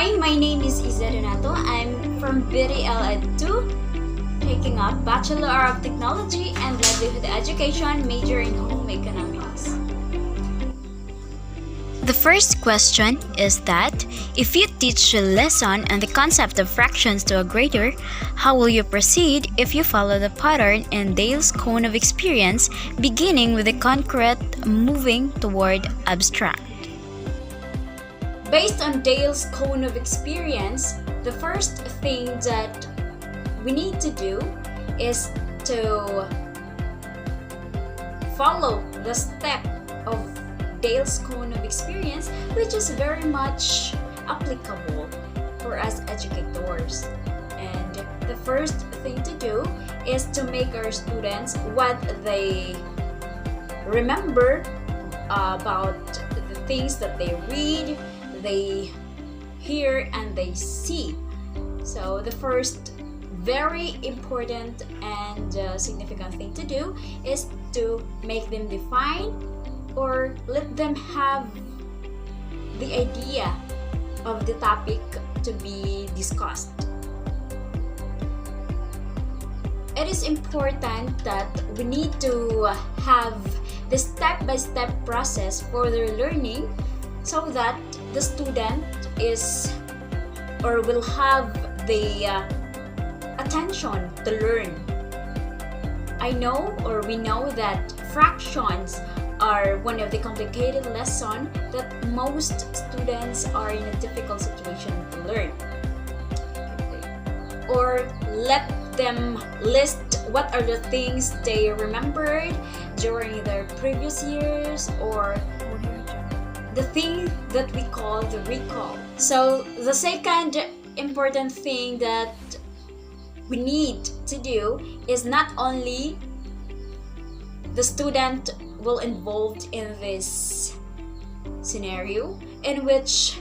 Hi, my name is Iza Donato. I'm from BTLED 2, taking up Bachelor of Technology and Livelihood Education, major in Home Economics. The first question is that if you teach a lesson on the concept of fractions to a grader, how will you proceed if you follow the pattern in Dale's cone of experience, beginning with the concrete, moving toward abstract? Based on Dale's cone of experience, the first thing that we need to do is to follow the step of Dale's cone of experience, which is very much applicable for us educators. And the first thing to do is to make our students what they remember about the things that they read, they hear, and they see. So the first very important and significant thing to do is to make them define or let them have the idea of the topic to be discussed. It is important that we need to have the step-by-step process for their learning so that the student is or will have the attention to learn. I know or we know that fractions are one of the complicated lessons that most students are in a difficult situation to learn. Or let them list what are the things they remembered during their previous years, or the thing that we call the recall. So the second important thing that we need to do is not only the student will involved in this scenario in which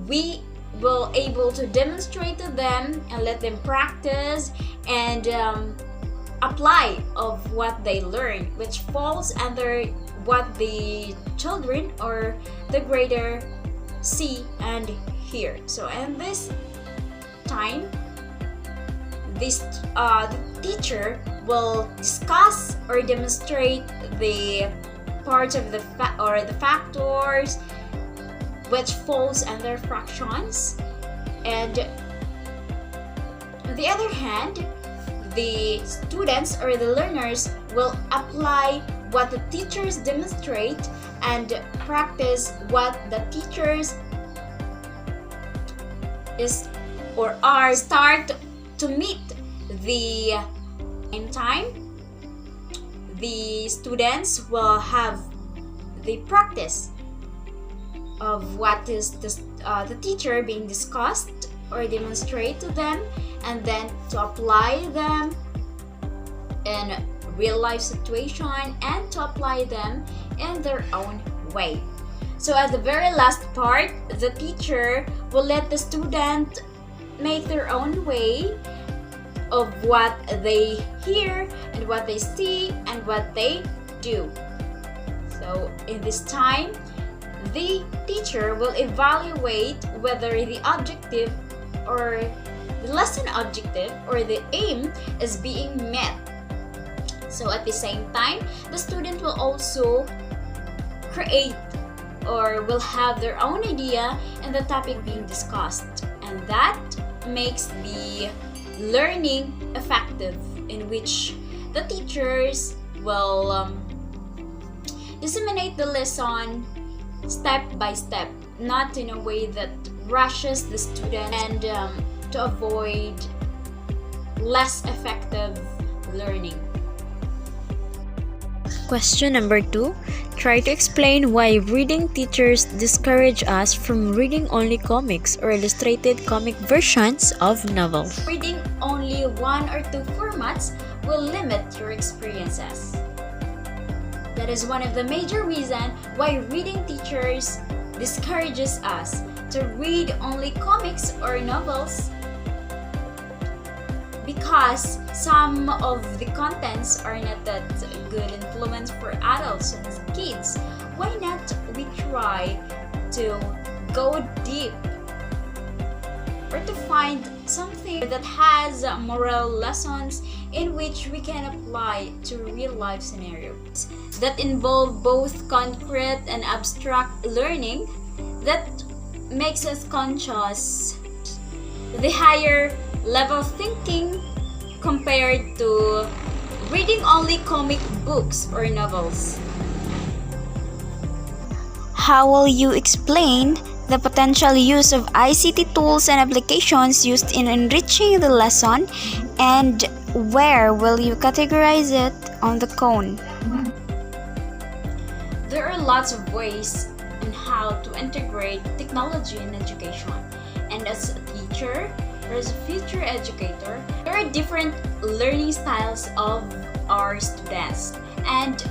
we will able to demonstrate to them and let them practice and apply of what they learn, which falls under what the children or the grader see and hear. So in this time, the teacher will discuss or demonstrate the parts of the factors which falls under fractions, and on the other hand, the students or the learners will apply what the teachers demonstrate and practice what the teachers is or are start to meet the same time. The students will have the practice of what is the teacher being discussed or demonstrate to them, and then to apply them in real life situation and to apply them in their own way. So at the very last part, the teacher will let the student make their own way of what they hear and what they see and what they do. So in this time, the teacher will evaluate whether the objective or the lesson objective or the aim is being met. So at the same time, the student will also create or will have their own idea in the topic being discussed, and that makes the learning effective, in which the teachers will disseminate the lesson step by step, not in a way that rushes the student, and to avoid less effective learning. Question number 2. Try to explain why reading teachers discourage us from reading only comics or illustrated comic versions of novels. Reading only 1 or 2 formats will limit your experiences. That is one of the major reasons why reading teachers discourages us to read only comics or novels, because some of the contents are not that good influence for adults and kids. Why not we try to go deep or to find something that has moral lessons in which we can apply to real life scenarios that involve both concrete and abstract learning that makes us conscious. The higher level thinking compared to reading only comic books or novels. How will you explain the potential use of ICT tools and applications used in enriching the lesson, and where will you categorize it on the cone? There are lots of ways on how to integrate technology in education. And as a teacher or as a future educator, there are different learning styles of our students. And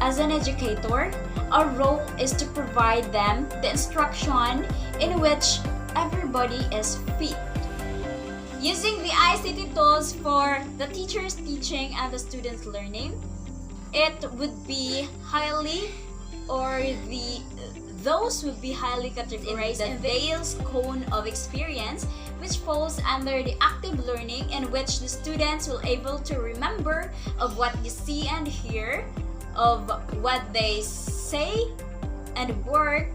as an educator, our role is to provide them the instruction in which everybody is fit. Using the ICT tools for the teacher's teaching and the student's learning, it would be highly, or those would be highly categorized in the Dale's cone of experience, which falls under the active learning, in which the students will able to remember of what they see and hear, of what they say and work,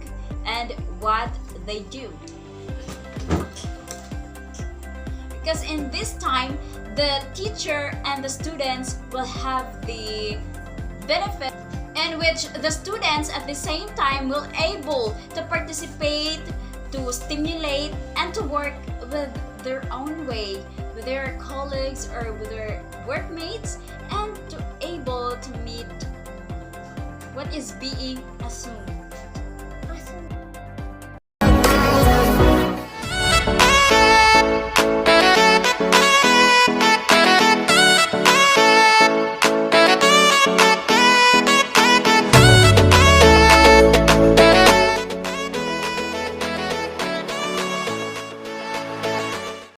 and what they do. Because in this time, the teacher and the students will have the benefit in which the students at the same time will able to participate, to stimulate, and to work with their own way, with their colleagues or with their workmates, and to able to meet what is being assumed.